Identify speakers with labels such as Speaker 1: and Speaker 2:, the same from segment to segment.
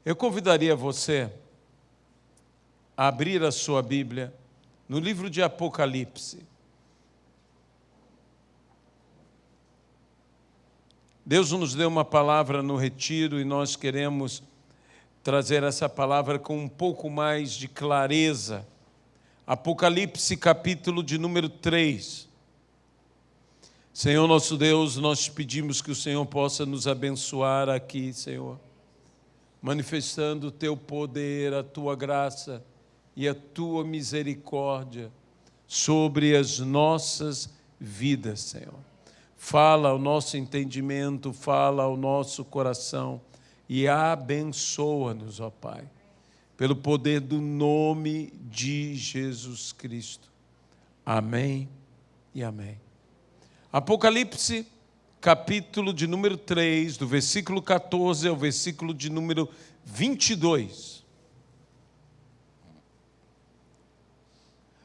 Speaker 1: Eu convidaria você a abrir a sua Bíblia no livro de Apocalipse. Deus nos deu uma palavra no retiro e nós queremos trazer essa palavra com um pouco mais de clareza. Apocalipse, capítulo de número 3. Senhor nosso Deus, nós te pedimos que o Senhor possa nos abençoar aqui, Senhor, manifestando o teu poder, a tua graça e a tua misericórdia sobre as nossas vidas, Senhor. Fala ao nosso entendimento, fala ao nosso coração e abençoa-nos, ó Pai, pelo poder do nome de Jesus Cristo. Amém e amém. Apocalipse, capítulo de número 3, do versículo 14 ao versículo de número 22.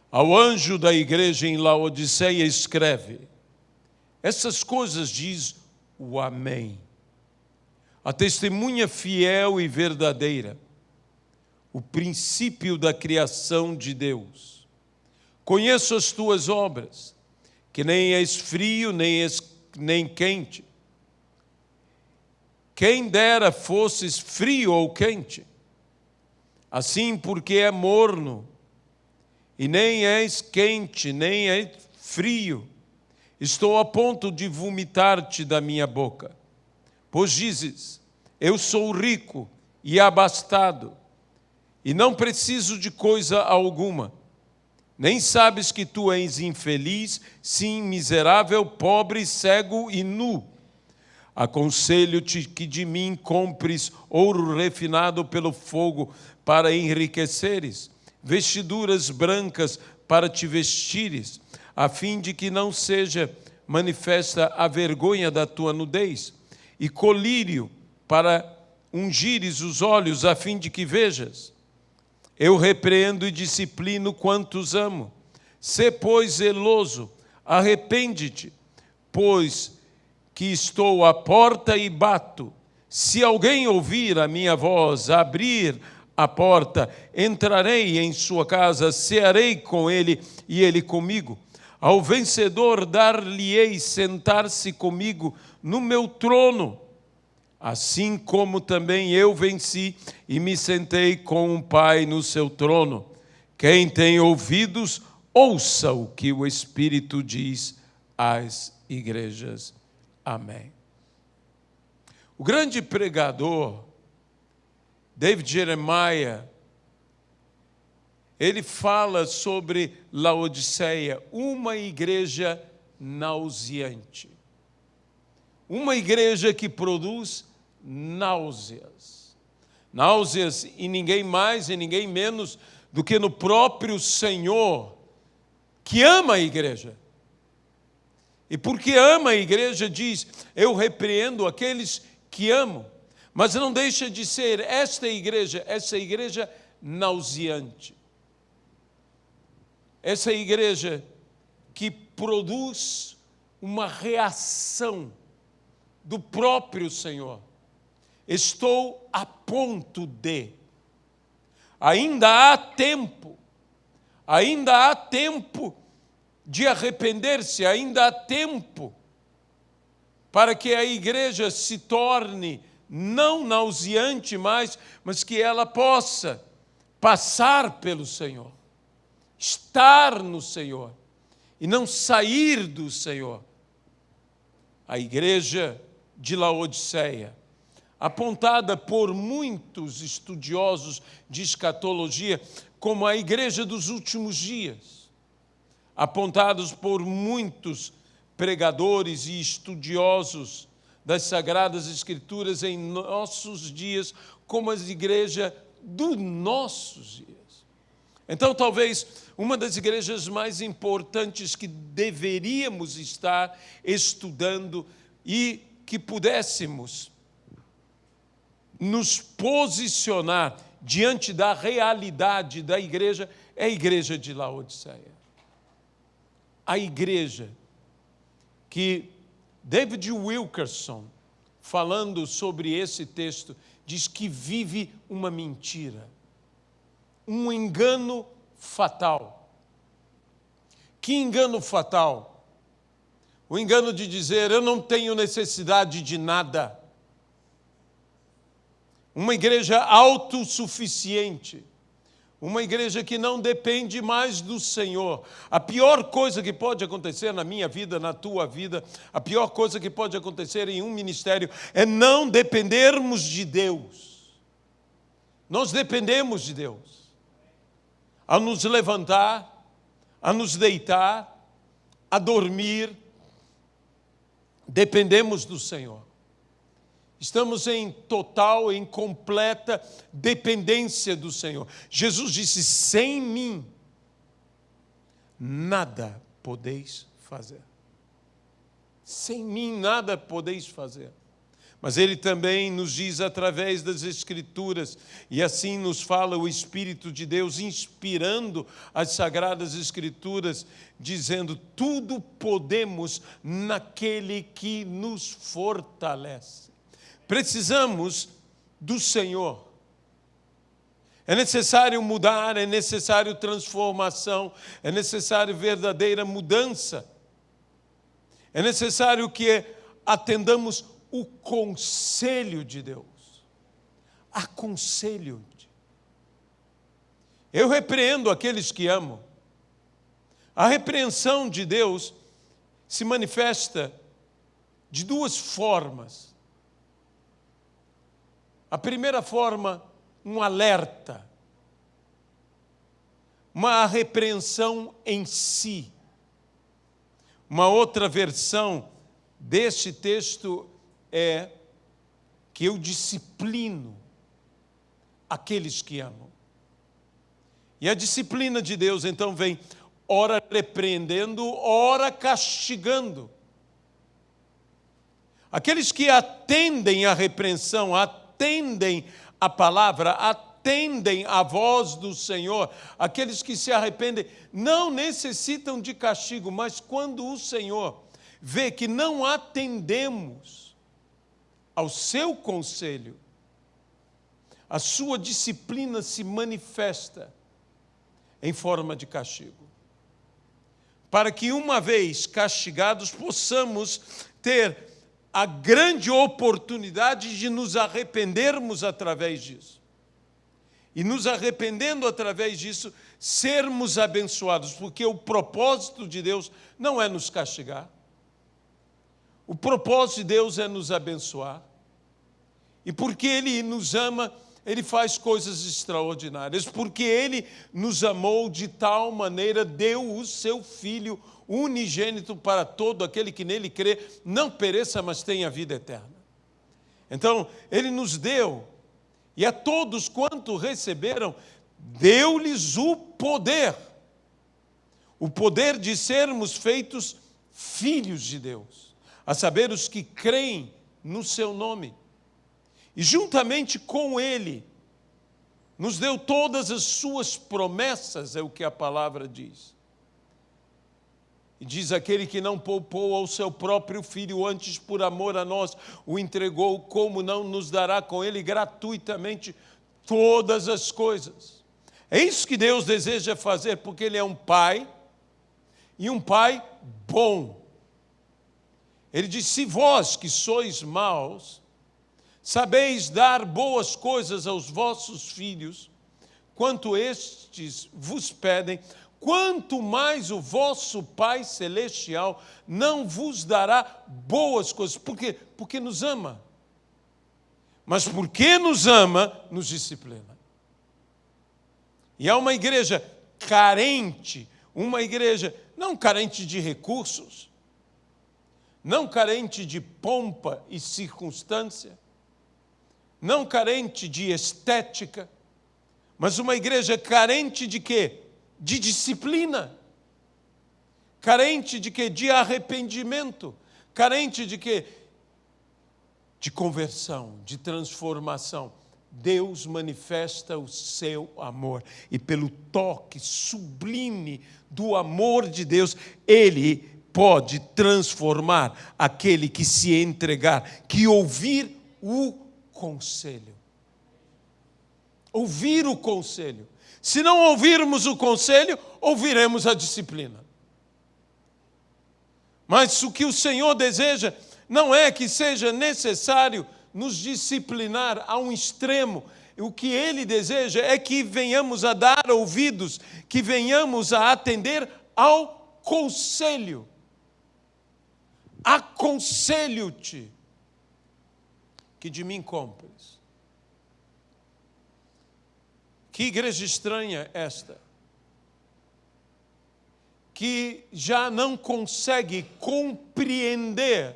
Speaker 1: Ao anjo da igreja em Laodiceia escreve: essas coisas diz o Amém, a testemunha fiel e verdadeira, o princípio da criação de Deus. Conheço as tuas obras, que nem és frio, nem quente. Quem dera fosses frio ou quente. Assim, porque é morno, e nem és quente, nem és frio, estou a ponto de vomitar-te da minha boca. Pois dizes: eu sou rico e abastado, e não preciso de coisa alguma. Nem sabes que tu és infeliz, sim, miserável, pobre, cego e nu. Aconselho-te que de mim compres ouro refinado pelo fogo para enriqueceres, vestiduras brancas para te vestires, a fim de que não seja manifesta a vergonha da tua nudez, e colírio para ungires os olhos, a fim de que vejas. Eu repreendo e disciplino quantos amo. Sê, pois, zeloso, arrepende-te, pois que estou à porta e bato. Se alguém ouvir a minha voz, abrir a porta, entrarei em sua casa, cearei com ele e ele comigo. Ao vencedor dar-lhe-ei sentar-se comigo no meu trono, assim como também eu venci e me sentei com o Pai no seu trono. Quem tem ouvidos, ouça o que o Espírito diz às igrejas. Amém. O grande pregador, David Jeremiah, ele fala sobre Laodiceia, uma igreja nauseante. Uma igreja que produz náuseas. Náuseas em ninguém mais e ninguém menos do que no próprio Senhor, que ama a igreja. E porque ama a igreja, diz: eu repreendo aqueles que amo. Mas não deixa de ser essa igreja nauseante. Essa igreja que produz uma reação do próprio Senhor. Estou a ponto de. Ainda há tempo de arrepender-se, ainda há tempo para que a igreja se torne não nauseante mais, mas que ela possa passar pelo Senhor, estar no Senhor e não sair do Senhor. A igreja de Laodiceia, apontada por muitos estudiosos de escatologia como a igreja dos últimos dias, apontados por muitos pregadores e estudiosos das Sagradas Escrituras em nossos dias como a igreja dos nossos dias. Então, talvez uma das igrejas mais importantes que deveríamos estar estudando e que pudéssemos nos posicionar diante da realidade da igreja é a igreja de Laodiceia. A igreja que David Wilkerson, falando sobre esse texto, diz que vive uma mentira, um engano fatal. Que engano fatal? O engano de dizer, eu não tenho necessidade de nada. Uma igreja autossuficiente. Uma igreja que não depende mais do Senhor. A pior coisa que pode acontecer na minha vida, na tua vida, a pior coisa que pode acontecer em um ministério é não dependermos de Deus. Nós dependemos de Deus. A nos levantar, a nos deitar, a dormir, dependemos do Senhor. Estamos em total, em completa dependência do Senhor. Jesus disse, sem mim, nada podeis fazer. Sem mim, nada podeis fazer. Mas Ele também nos diz através das Escrituras, e assim nos fala o Espírito de Deus, inspirando as Sagradas Escrituras, dizendo, tudo podemos naquele que nos fortalece. Precisamos do Senhor. É necessário mudar, é necessário transformação, é necessário verdadeira mudança. É necessário que atendamos o conselho de Deus. Aconselho. Eu repreendo aqueles que amo. A repreensão de Deus se manifesta de duas formas. A primeira forma, um alerta, uma repreensão em si. Uma outra versão deste texto é que eu disciplino aqueles que amo. E a disciplina de Deus, então, vem ora repreendendo, ora castigando. Aqueles que atendem à repreensão, atendem a palavra, atendem a voz do Senhor, aqueles que se arrependem, não necessitam de castigo, mas quando o Senhor vê que não atendemos ao seu conselho, a sua disciplina se manifesta em forma de castigo. Para que, uma vez castigados, possamos ter a grande oportunidade de nos arrependermos através disso. E nos arrependendo através disso, sermos abençoados, porque o propósito de Deus não é nos castigar. O propósito de Deus é nos abençoar. E porque Ele nos ama, Ele faz coisas extraordinárias. Porque Ele nos amou de tal maneira, deu o seu Filho unigênito para todo aquele que nele crê, não pereça, mas tenha vida eterna. Então, Ele nos deu, e a todos quanto receberam, deu-lhes o poder de sermos feitos filhos de Deus, a saber, os que creem no seu nome. E juntamente com Ele, nos deu todas as suas promessas, é o que a palavra diz. E diz, aquele que não poupou ao seu próprio Filho, antes por amor a nós o entregou, como não nos dará com Ele gratuitamente todas as coisas? É isso que Deus deseja fazer, porque Ele é um Pai, e um Pai bom. Ele diz, se vós que sois maus, sabeis dar boas coisas aos vossos filhos, quanto estes vos pedem, quanto mais o vosso Pai Celestial não vos dará boas coisas. Por quê? Porque nos ama. Mas porque nos ama, nos disciplina. E há uma igreja carente, uma igreja não carente de recursos, não carente de pompa e circunstância, não carente de estética, mas uma igreja carente de quê? De disciplina. Carente de quê? De arrependimento. Carente de quê? De conversão, de transformação. Deus manifesta o seu amor. E pelo toque sublime do amor de Deus, Ele pode transformar aquele que se entregar, que ouvir o conselho. Ouvir o conselho. Se não ouvirmos o conselho, ouviremos a disciplina. Mas o que o Senhor deseja não é que seja necessário nos disciplinar a um extremo. O que Ele deseja é que venhamos a dar ouvidos, que venhamos a atender ao conselho. Aconselho-te que de mim compres. Que igreja estranha esta, que já não consegue compreender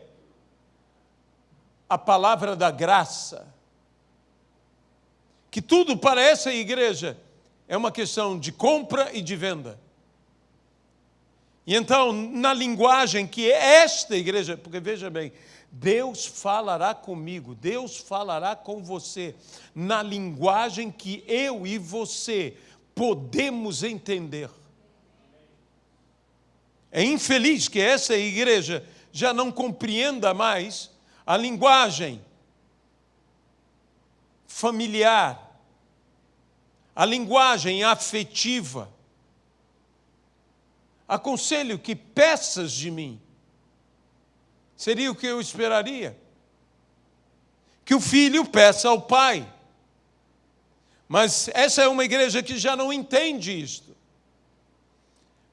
Speaker 1: a palavra da graça, que tudo para essa igreja é uma questão de compra e de venda. E então, na linguagem que esta igreja, porque veja bem, Deus falará comigo, Deus falará com você, na linguagem que eu e você podemos entender. É infeliz que essa igreja já não compreenda mais a linguagem familiar, a linguagem afetiva. Aconselho que peças de mim. Seria o que eu esperaria. Que o filho peça ao pai. Mas essa é uma igreja que já não entende isto.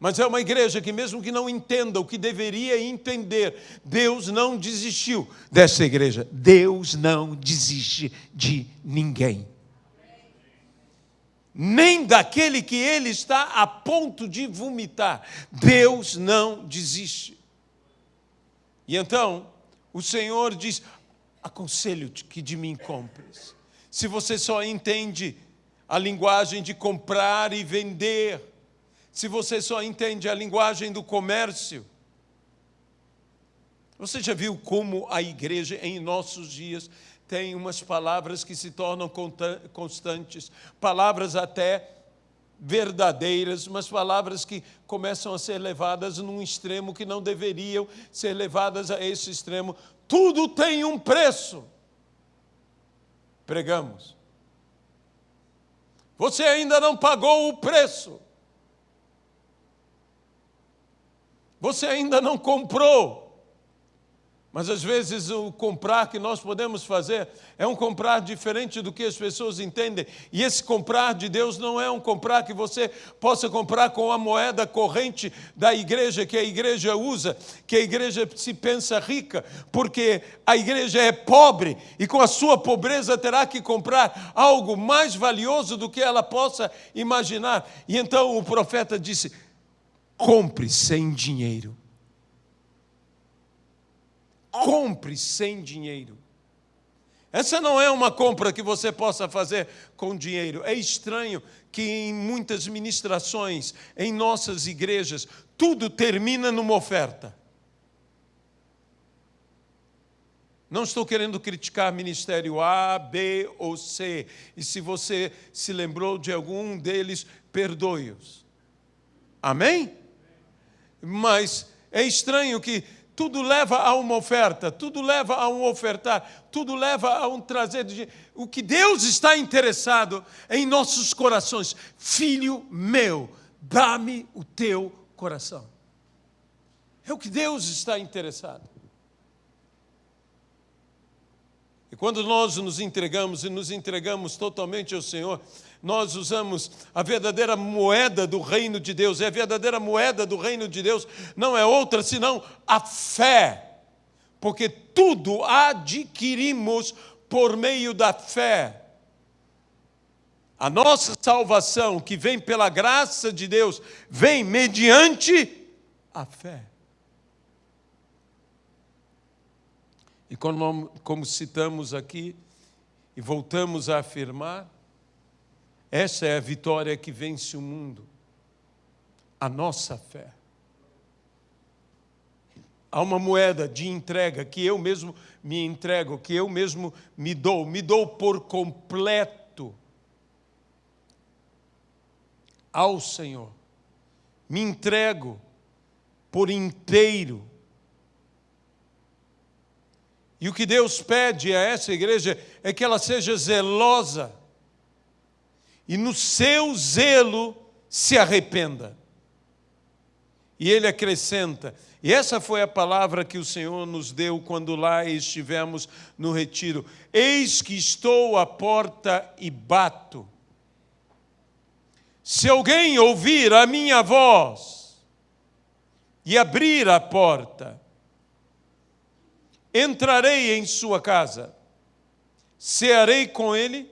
Speaker 1: Mas é uma igreja que, mesmo que não entenda o que deveria entender, Deus não desistiu dessa igreja. Deus não desiste de ninguém. Nem daquele que ele está a ponto de vomitar. Deus não desiste. E então, o Senhor diz, aconselho-te que de mim compres. Se você só entende a linguagem de comprar e vender, se você só entende a linguagem do comércio, você já viu como a igreja em nossos dias tem umas palavras que se tornam constantes, palavras até verdadeiras, mas palavras que começam a ser levadas num extremo que não deveriam ser levadas a esse extremo. Tudo tem um preço. Pregamos. Você ainda não pagou o preço. Você ainda não comprou. Mas às vezes o comprar que nós podemos fazer é um comprar diferente do que as pessoas entendem. E esse comprar de Deus não é um comprar que você possa comprar com a moeda corrente da igreja, que a igreja usa, que a igreja se pensa rica, porque a igreja é pobre e com a sua pobreza terá que comprar algo mais valioso do que ela possa imaginar. E então o profeta disse, compre sem dinheiro. Compre sem dinheiro. Essa não é uma compra que você possa fazer com dinheiro. É estranho que em muitas ministrações, em nossas igrejas, tudo termina numa oferta. Não estou querendo criticar ministério A, B ou C. E se você se lembrou de algum deles, perdoe-os. Amém? Mas é estranho que tudo leva a uma oferta, tudo leva a um ofertar, tudo leva a um trazer de dinheiro. O que Deus está interessado é em nossos corações. Filho meu, dá-me o teu coração. É o que Deus está interessado. E quando nós nos entregamos e nos entregamos totalmente ao Senhor, nós usamos a verdadeira moeda do reino de Deus. E a verdadeira moeda do reino de Deus não é outra senão a fé. Porque tudo adquirimos por meio da fé. A nossa salvação, que vem pela graça de Deus, vem mediante a fé. E como citamos aqui, e voltamos a afirmar, essa é a vitória que vence o mundo, a nossa fé. Há uma moeda de entrega que eu mesmo me entrego, que eu mesmo me dou por completo ao Senhor. Me entrego por inteiro. E o que Deus pede a essa igreja é que ela seja zelosa e no seu zelo se arrependa. E ele acrescenta, e essa foi a palavra que o Senhor nos deu quando lá estivemos no retiro: eis que estou à porta e bato. Se alguém ouvir a minha voz e abrir a porta, entrarei em sua casa, cearei com ele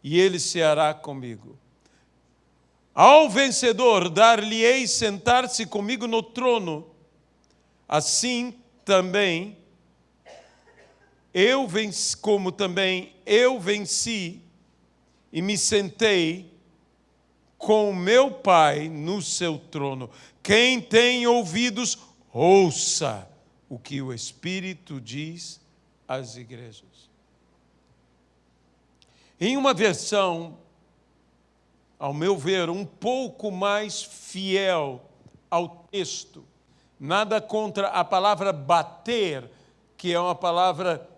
Speaker 1: e ele ceará comigo. Ao vencedor dar-lhe-ei sentar-se comigo no trono, assim também eu venci, como também eu venci e me sentei com o meu Pai no seu trono. Quem tem ouvidos, ouça o que o Espírito diz às igrejas. Em uma versão, ao meu ver, um pouco mais fiel ao texto, nada contra a palavra bater, que é uma palavra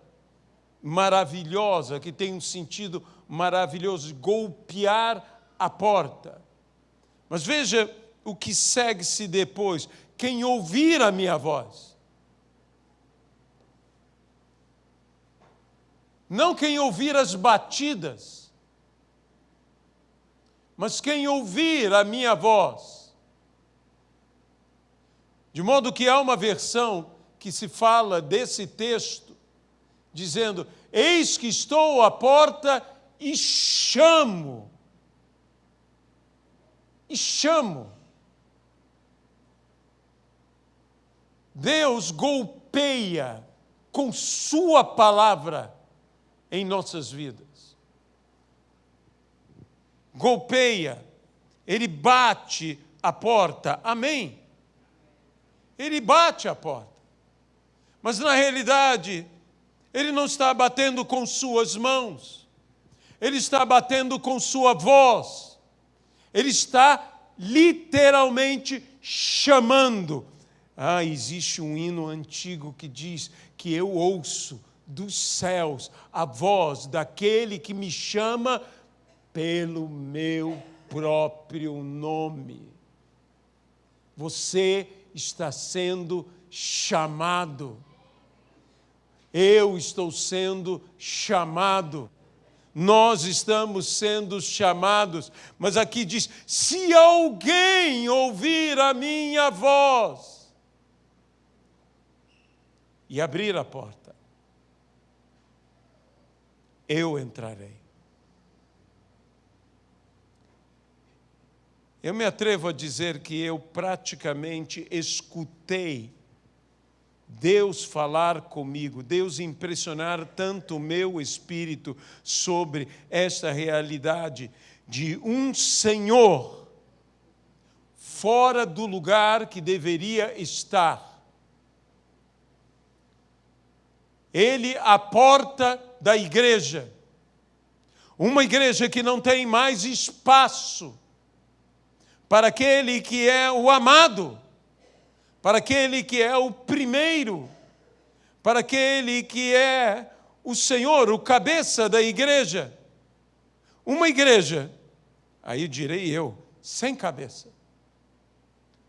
Speaker 1: maravilhosa, que tem um sentido maravilhoso, golpear a porta. Mas veja o que segue-se depois: quem ouvir a minha voz. Não quem ouvir as batidas, mas quem ouvir a minha voz. De modo que há uma versão que se fala desse texto, dizendo: eis que estou à porta e chamo. E chamo. Deus golpeia com sua palavra em nossas vidas. Golpeia, ele bate a porta, amém? Ele bate a porta, mas na realidade, ele não está batendo com suas mãos, ele está batendo com sua voz, ele está literalmente chamando. Existe um hino antigo que diz que eu ouço dos céus a voz daquele que me chama pelo meu próprio nome. Você está sendo chamado. Eu estou sendo chamado. Nós estamos sendo chamados. Mas aqui diz: se alguém ouvir a minha voz e abrir a porta, eu entrarei. Eu me atrevo a dizer que eu praticamente escutei Deus falar comigo, Deus impressionar tanto o meu espírito sobre esta realidade de um Senhor fora do lugar que deveria estar. Ele à porta da igreja, uma igreja que não tem mais espaço para aquele que é o amado, para aquele que é o primeiro, para aquele que é o Senhor, o cabeça da igreja. Uma igreja, aí direi eu, sem cabeça,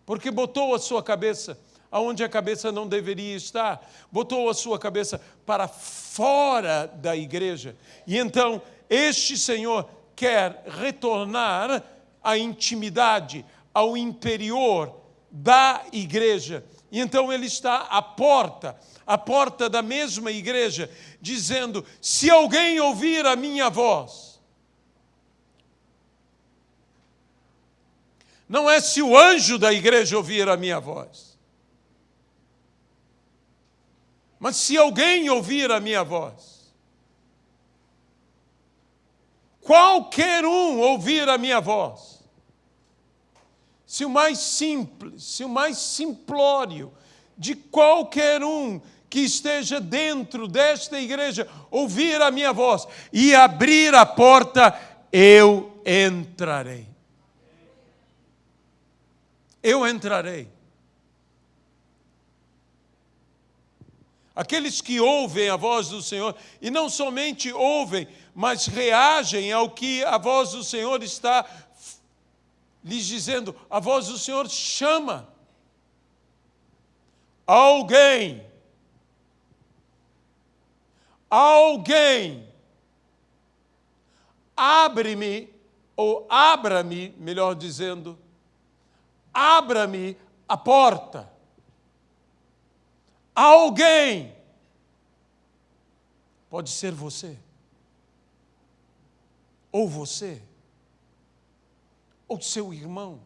Speaker 1: porque botou a sua cabeça aonde a cabeça não deveria estar, botou a sua cabeça para fora da igreja. E então, este Senhor quer retornar à intimidade, ao interior da igreja. E então ele está à porta da mesma igreja, dizendo: se alguém ouvir a minha voz. Não é se o anjo da igreja ouvir a minha voz, mas se alguém ouvir a minha voz. Qualquer um ouvir a minha voz. Se o mais simples, se o mais simplório de qualquer um que esteja dentro desta igreja ouvir a minha voz e abrir a porta, eu entrarei. Eu entrarei. Aqueles que ouvem a voz do Senhor, e não somente ouvem, mas reagem ao que a voz do Senhor está lhes dizendo. A voz do Senhor chama alguém, abre-me, ou abra-me, melhor dizendo, abra-me a porta. Alguém, pode ser você, ou você, ou seu irmão.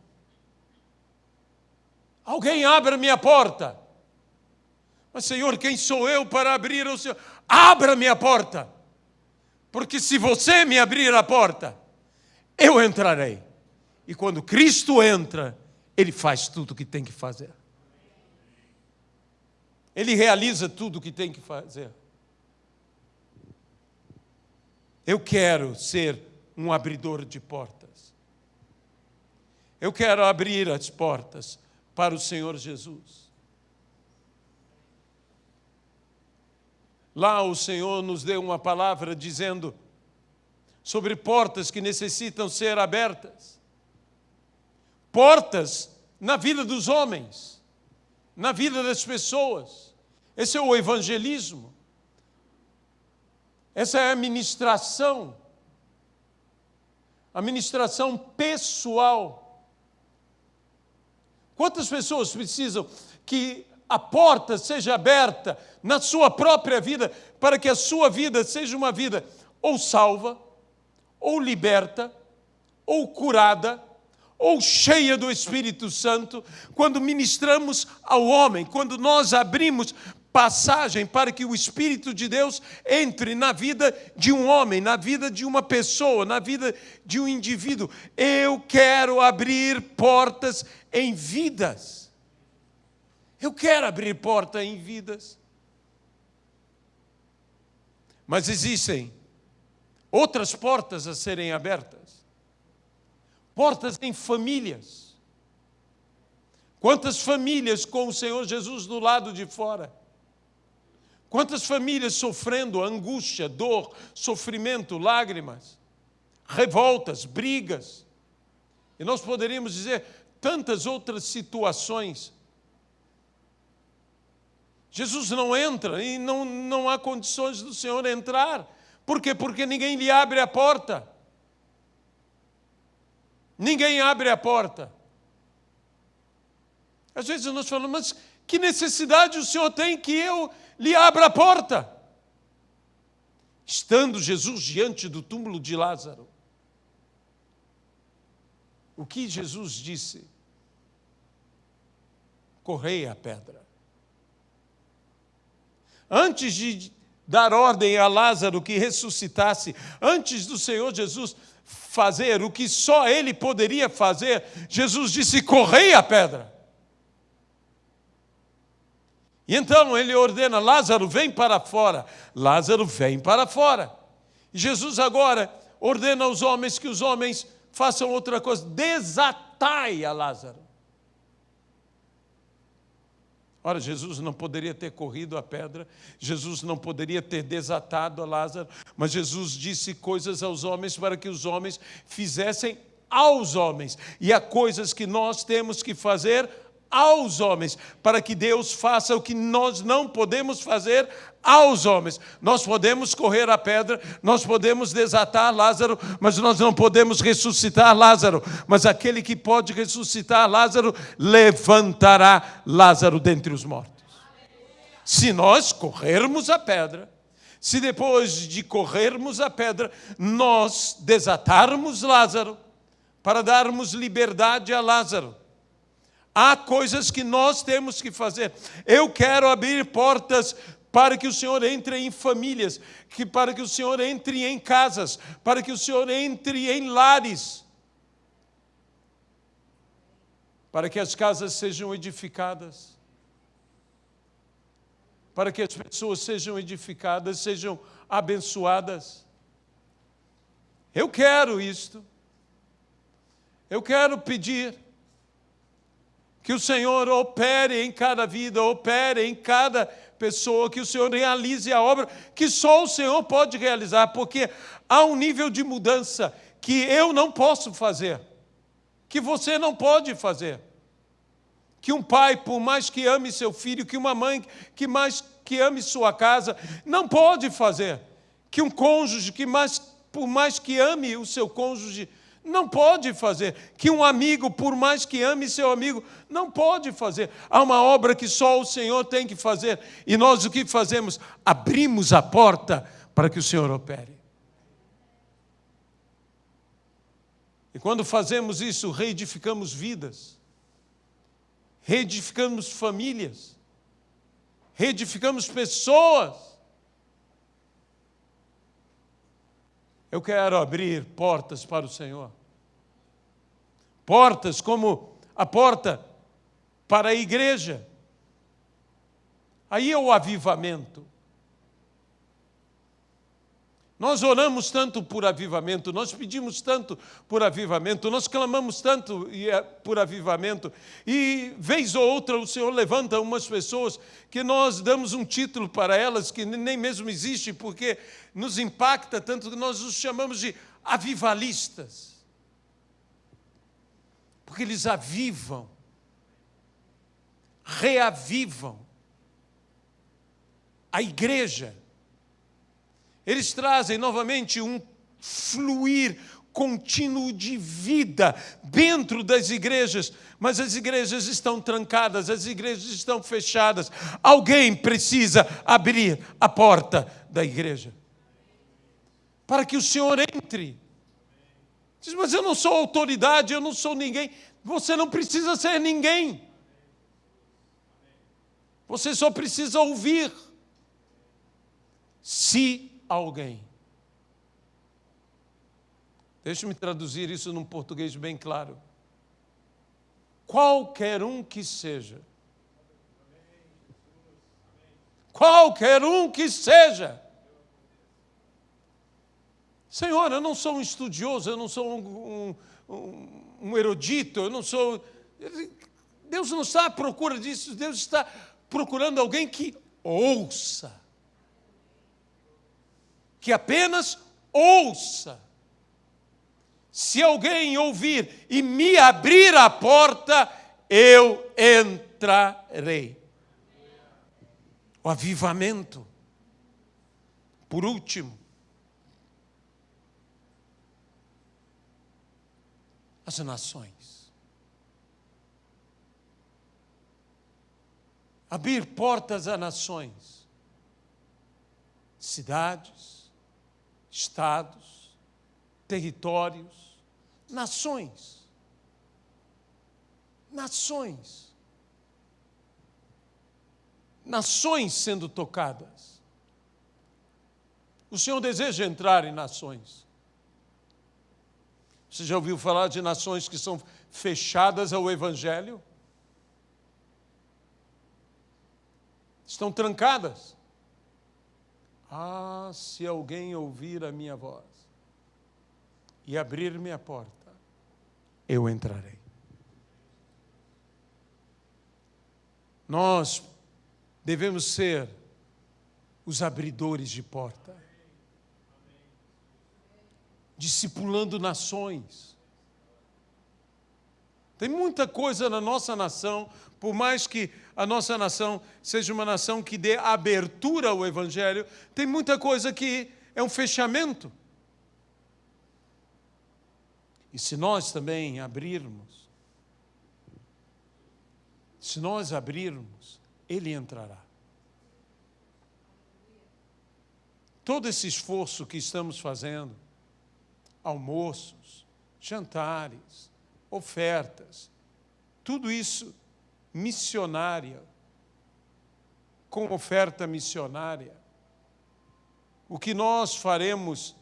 Speaker 1: Alguém abra-me a porta. Mas, Senhor, quem sou eu para abrir ao Senhor? Abra-me a porta, porque se você me abrir a porta, eu entrarei. E quando Cristo entra, Ele faz tudo o que tem que fazer. Ele realiza tudo o que tem que fazer. Eu quero ser um abridor de portas. Eu quero abrir as portas para o Senhor Jesus. Lá o Senhor nos deu uma palavra dizendo sobre portas que necessitam ser abertas. Portas na vida dos homens, na vida das pessoas. Esse é o evangelismo. Essa é a ministração pessoal. Quantas pessoas precisam que a porta seja aberta na sua própria vida, para que a sua vida seja uma vida ou salva, ou liberta, ou curada, ou cheia do Espírito Santo, quando ministramos ao homem, quando nós abrimos passagem para que o Espírito de Deus entre na vida de um homem, na vida de uma pessoa, na vida de um indivíduo. Eu quero abrir portas em vidas. Eu quero abrir porta em vidas. Mas existem outras portas a serem abertas. Portas em famílias. Quantas famílias com o Senhor Jesus do lado de fora? Quantas famílias sofrendo angústia, dor, sofrimento, lágrimas, revoltas, brigas. E nós poderíamos dizer tantas outras situações. Jesus não entra e não há condições do Senhor entrar. Por quê? Porque ninguém lhe abre a porta. Ninguém abre a porta. Às vezes nós falamos, mas que necessidade o Senhor tem que eu lhe abra a porta? Estando Jesus diante do túmulo de Lázaro, o que Jesus disse? Correi a pedra. Antes de dar ordem a Lázaro que ressuscitasse, antes do Senhor Jesus fazer o que só Ele poderia fazer, Jesus disse, correi a pedra. E então Ele ordena, Lázaro, vem para fora. Lázaro, vem para fora. E Jesus agora ordena aos homens que os homens façam outra coisa, desatai a Lázaro. Ora, Jesus não poderia ter corrido a pedra, Jesus não poderia ter desatado a Lázaro, mas Jesus disse coisas aos homens para que os homens fizessem aos homens. E há coisas que nós temos que fazer aos homens, para que Deus faça o que nós não podemos fazer aos homens. Nós podemos correr a pedra, nós podemos desatar Lázaro, mas nós não podemos ressuscitar Lázaro. Mas aquele que pode ressuscitar Lázaro, levantará Lázaro dentre os mortos. Se nós corrermos a pedra, se depois de corrermos a pedra, nós desatarmos Lázaro, para darmos liberdade a Lázaro, há coisas que nós temos que fazer. Eu quero abrir portas para que o Senhor entre em famílias, para que o Senhor entre em casas, para que o Senhor entre em lares, para que as casas sejam edificadas, para que as pessoas sejam edificadas, sejam abençoadas. Eu quero isto. Eu quero pedir Que o Senhor opere em cada vida, opere em cada pessoa, que o Senhor realize a obra que só o Senhor pode realizar, porque há um nível de mudança que eu não posso fazer, que você não pode fazer. Que um pai, por mais que ame seu filho, que uma mãe, que ame sua casa, não pode fazer. Que um cônjuge, por mais que ame o seu cônjuge, não pode fazer. Que um amigo, por mais que ame seu amigo, não pode fazer. Há uma obra que só o Senhor tem que fazer. E nós o que fazemos? Abrimos a porta para que o Senhor opere. E quando fazemos isso, reedificamos vidas, reedificamos famílias, reedificamos pessoas. Eu quero abrir portas para o Senhor. Portas como a porta para a igreja. Aí é o avivamento. Nós oramos tanto por avivamento, nós pedimos tanto por avivamento, nós clamamos tanto por avivamento, e vez ou outra o Senhor levanta umas pessoas que nós damos um título para elas que nem mesmo existe, porque nos impacta tanto que nós os chamamos de avivalistas. Porque eles avivam, reavivam a igreja. Eles trazem novamente um fluir contínuo de vida dentro das igrejas, mas as igrejas estão trancadas, as igrejas estão fechadas. Alguém precisa abrir a porta da igreja para que o Senhor entre. Diz, mas eu não sou autoridade, eu não sou ninguém. Você não precisa ser ninguém. Você só precisa ouvir. Se alguém. Deixe-me traduzir isso num português bem claro. Qualquer um que seja. Qualquer um que seja. Senhor, eu não sou um estudioso, eu não sou um erudito, eu não sou... Deus não está à procura disso, Deus está procurando alguém que ouça. Que apenas ouça. Se alguém ouvir e me abrir a porta, eu entrarei. O avivamento. Por último, as nações. Abrir portas a nações. Cidades, estados, territórios, nações. Nações. Nações sendo tocadas. O Senhor deseja entrar em nações. Você já ouviu falar de nações que são fechadas ao Evangelho? Estão trancadas. Ah, se alguém ouvir a minha voz e abrir-me a porta, eu entrarei. Nós devemos ser os abridores de porta, discipulando nações. Tem muita coisa na nossa nação, por mais que a nossa nação seja uma nação que dê abertura ao Evangelho, tem muita coisa que é um fechamento. E se nós também abrirmos, Ele entrará. Todo esse esforço que estamos fazendo, almoços, jantares, ofertas, tudo isso missionária, com oferta missionária. O que nós faremos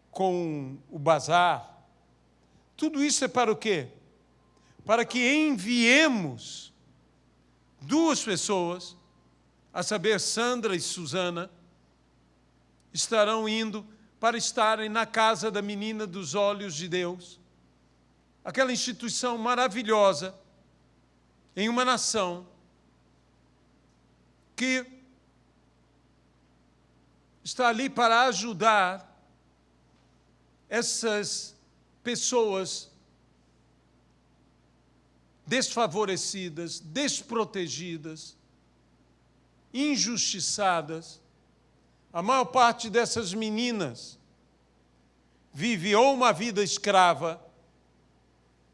Speaker 1: com o bazar, tudo isso é para o quê? Para que enviemos 2 pessoas, a saber, Sandra e Susana, estarão indo para estarem na casa da menina dos olhos de Deus, aquela instituição maravilhosa, em uma nação que está ali para ajudar essas pessoas desfavorecidas, desprotegidas, injustiçadas. A maior parte dessas meninas vive ou uma vida escrava,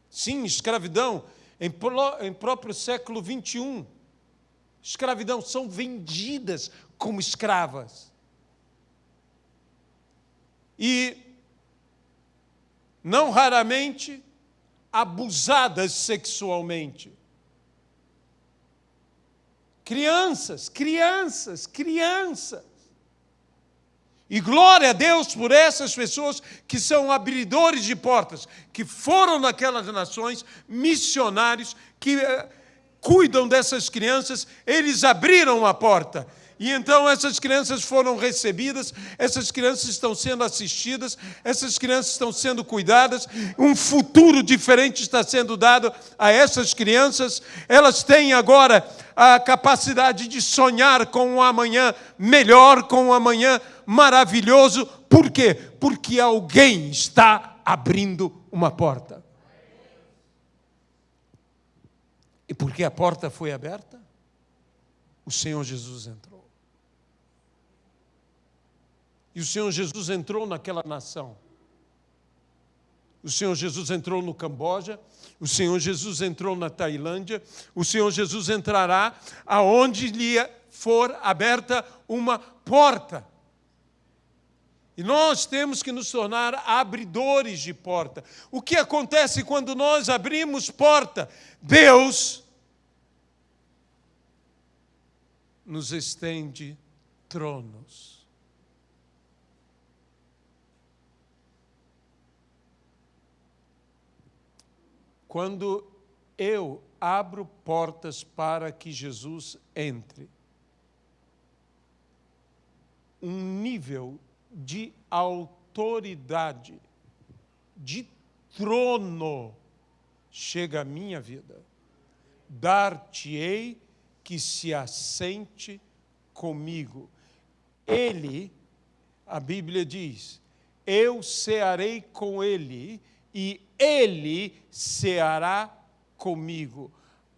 Speaker 1: sim, escravidão, em próprio século XXI. Escravidão, são vendidas como escravas. E, não raramente, abusadas sexualmente. Crianças. E glória a Deus por essas pessoas que são abridores de portas, que foram naquelas nações, missionários, que cuidam dessas crianças, eles abriram a porta. E então essas crianças foram recebidas, essas crianças estão sendo assistidas, essas crianças estão sendo cuidadas, um futuro diferente está sendo dado a essas crianças. Elas têm agora a capacidade de sonhar com um amanhã melhor, com um amanhã maravilhoso. Por quê? Porque alguém está abrindo uma porta. E porque a porta foi aberta, o Senhor Jesus entrou. E o Senhor Jesus entrou naquela nação. O Senhor Jesus entrou no Camboja, o Senhor Jesus entrou na Tailândia, o Senhor Jesus entrará aonde lhe for aberta uma porta. E nós temos que nos tornar abridores de porta. O que acontece quando nós abrimos porta? Deus nos estende tronos. Quando eu abro portas para que Jesus entre, um nível de autoridade, de trono, chega à minha vida. Dar-te-ei que se assente comigo. Ele, a Bíblia diz, eu cearei com ele e ele ceará comigo.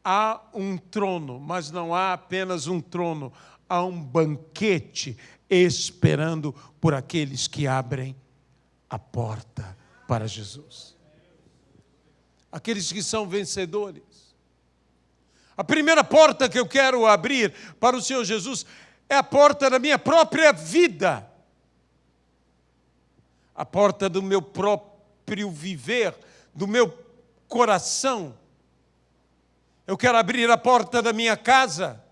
Speaker 1: Há um trono, mas não há apenas um trono, há um banquete esperando por aqueles que abrem a porta para Jesus. Aqueles que são vencedores. A primeira porta que eu quero abrir para o Senhor Jesus é a porta da minha própria vida. A porta do meu próprio viver, do meu coração. Eu quero abrir a porta da minha casa,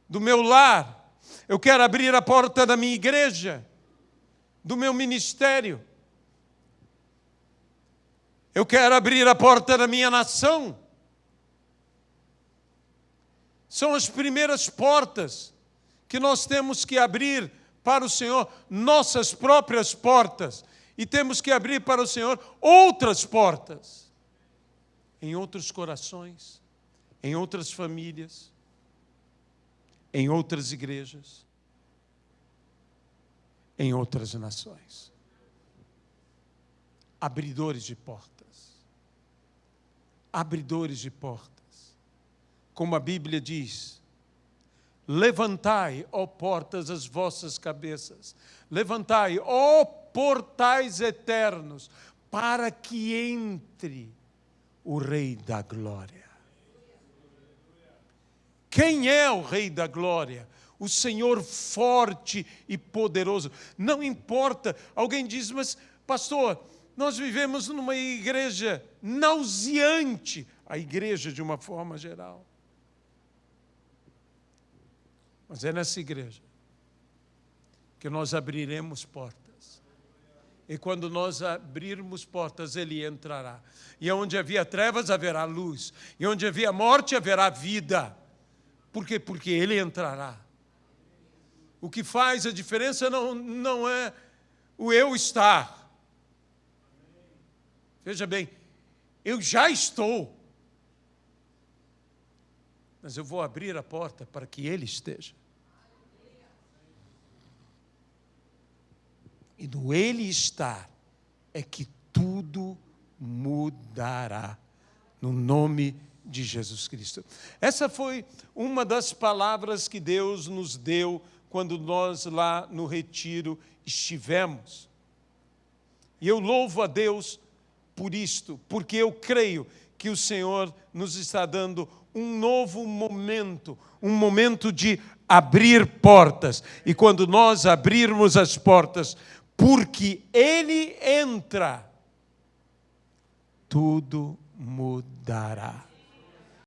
Speaker 1: do meu lar. Eu quero abrir a porta da minha igreja, do meu ministério. Eu quero abrir a porta da minha nação. São as primeiras portas que nós temos que abrir para o Senhor, nossas próprias portas. E temos que abrir para o Senhor outras portas, em outros corações, em outras famílias, em outras igrejas, em outras nações. Abridores de portas. Abridores de portas. Como a Bíblia diz, levantai, ó portas, as vossas cabeças. Levantai, ó portais eternos, para que entre o Rei da Glória. Quem é o Rei da Glória? O Senhor forte e poderoso. Não importa, alguém diz, mas pastor, nós vivemos numa igreja nauseante, a igreja de uma forma geral. Mas é nessa igreja que nós abriremos portas. E quando nós abrirmos portas, Ele entrará. E onde havia trevas, haverá luz. E onde havia morte, haverá vida. Por quê? Porque Ele entrará. O que faz a diferença não é o eu estar. Veja bem, eu já estou. mas eu vou abrir a porta para que Ele esteja. E no Ele estar é que tudo mudará, no nome de Jesus Cristo. Essa foi uma das palavras que Deus nos deu quando nós lá no retiro estivemos. E eu louvo a Deus por isto, porque eu creio que o Senhor nos está dando um novo momento, um momento de abrir portas. E quando nós abrirmos as portas, porque Ele entra, tudo mudará.